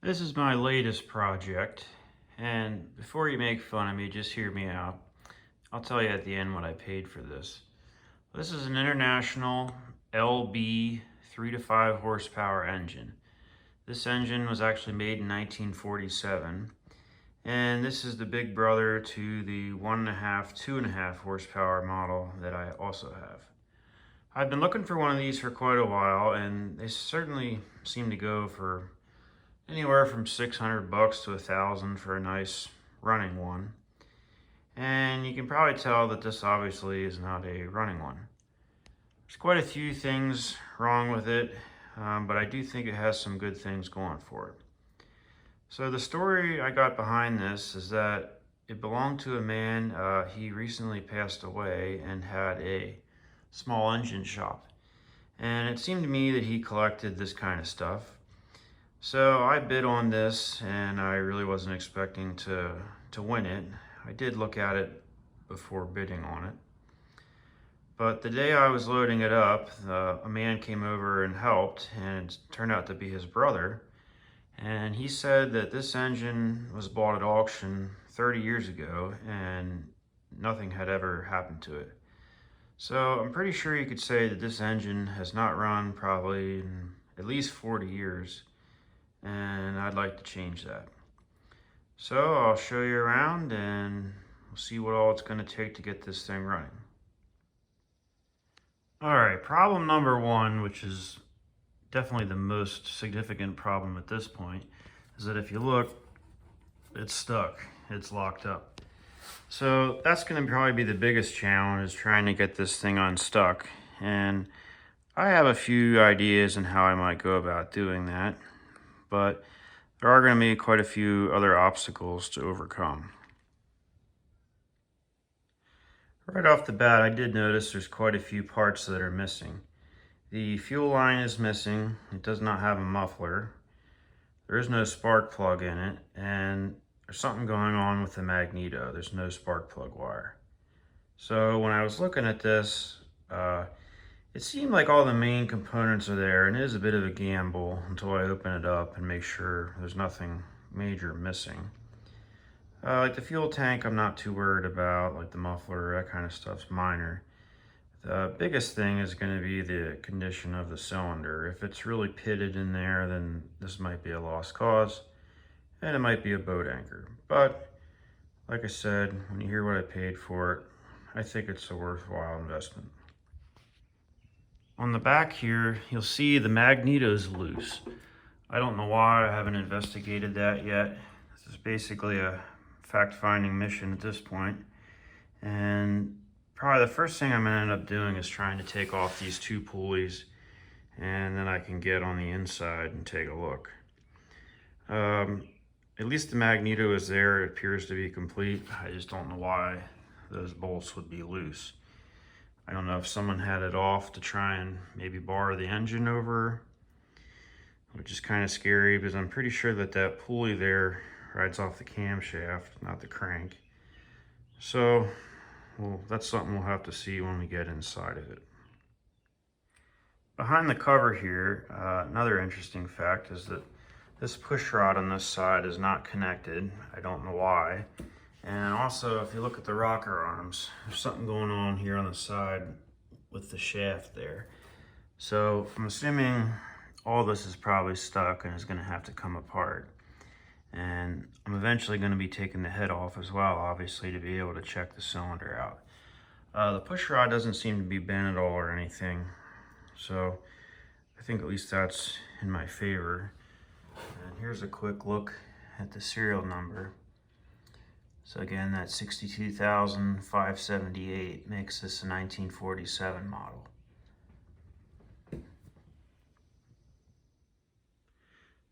This is my latest project, and before you make fun of me, just hear me out. I'll tell you at the end what I paid for this. This is an international LB 3 to 5 horsepower engine. This engine was actually made in 1947, and this is the big brother to the 1.5, 2.5 horsepower model that I also have. I've been looking for one of these for quite a while, and they certainly seem to go for anywhere from 600 bucks to 1,000 for a nice running one. And you can probably tell that this obviously is not a running one. There's quite a few things wrong with it, but I do think it has some good things going for it. So the story I got behind this is that it belonged to a man. He recently passed away and had a small engine shop. And it seemed to me that he collected this kind of stuff. So I bid on this, and I really wasn't expecting to win it. I did look at it before bidding on it. But the day I was loading it up, a man came over and helped, and it turned out to be his brother. And he said that this engine was bought at auction 30 years ago, and nothing had ever happened to it. So I'm pretty sure you could say that this engine has not run probably in at least 40 years. And I'd like to change that. So I'll show you around and we'll see what all it's going to take to get this thing running. Alright, problem number one, which is definitely the most significant problem at this point, is that if you look, it's stuck, it's locked up. So that's going to probably be the biggest challenge, is trying to get this thing unstuck. And I have a few ideas on how I might go about doing that, but there are going to be quite a few other obstacles to overcome. Right off the bat, I did notice there's quite a few parts that are missing. The fuel line is missing. It does not have a muffler. There is no spark plug in it, and there's something going on with the magneto. There's no spark plug wire. So when I was looking at this, it seemed like all the main components are there, and it is a bit of a gamble until I open it up and make sure there's nothing major missing. Like the fuel tank, I'm not too worried about, like the muffler, that kind of stuff's minor. The biggest thing is going to be the condition of the cylinder. If it's really pitted in there, then this might be a lost cause, and it might be a boat anchor. But like I said, when you hear what I paid for it, I think it's a worthwhile investment. On the back here, you'll see the magneto's loose. I don't know why. I haven't investigated that yet. This is basically a fact-finding mission at this point. And probably the first thing I'm going to end up doing is trying to take off these two pulleys, and then I can get on the inside and take a look. At least the magneto is there. It appears to be complete. I just don't know why those bolts would be loose. I don't know if someone had it off to try and maybe bar the engine over, which is kind of scary because I'm pretty sure that that pulley there rides off the camshaft, not the crank. So, well, that's something we'll have to see when we get inside of it. Behind the cover here, another interesting fact is that this push rod on this side is not connected. I don't know why. And also, if you look at the rocker arms, there's something going on here on the side with the shaft there. So I'm assuming all this is probably stuck and is going to have to come apart. And I'm eventually going to be taking the head off as well, obviously, to be able to check the cylinder out. The push rod doesn't seem to be bent at all or anything. So I think at least that's in my favor. And here's a quick look at the serial number. So again, that 62,578 makes this a 1947 model.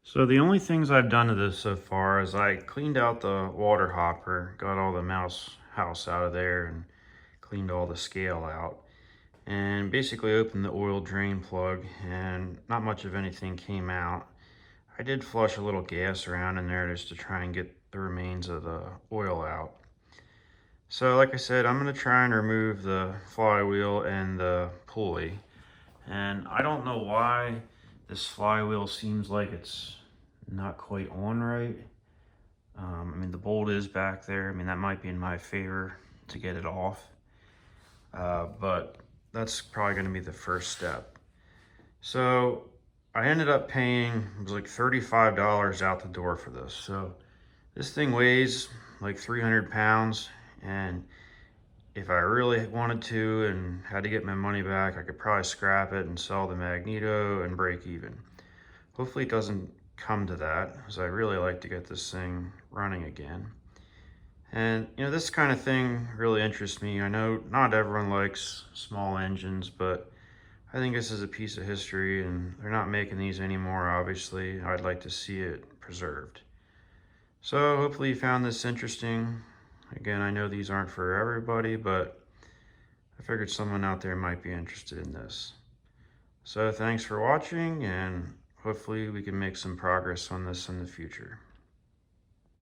So the only things I've done to this so far is I cleaned out the water hopper, got all the mouse house out of there, and cleaned all the scale out. And basically opened the oil drain plug, and not much of anything came out. I did flush a little gas around in there just to try and get the remains of the oil out. So like I said, I'm going to try and remove the flywheel and the pulley. And I don't know why this flywheel seems like it's not quite on right. I mean, the bolt is back there. I mean, that might be in my favor to get it off. But that's probably going to be the first step. So I ended up paying, it was like $35 out the door for this. So this thing weighs like 300 pounds, and if I really wanted to and had to get my money back, I could probably scrap it and sell the magneto and break even. Hopefully it doesn't come to that, because I really like to get this thing running again. And you know, this kind of thing really interests me. I know not everyone likes small engines, but I think this is a piece of history, and they're not making these anymore, obviously. I'd like to see it preserved. So hopefully you found this interesting. Again, I know these aren't for everybody, but I figured someone out there might be interested in this. So thanks for watching, and hopefully we can make some progress on this in the future.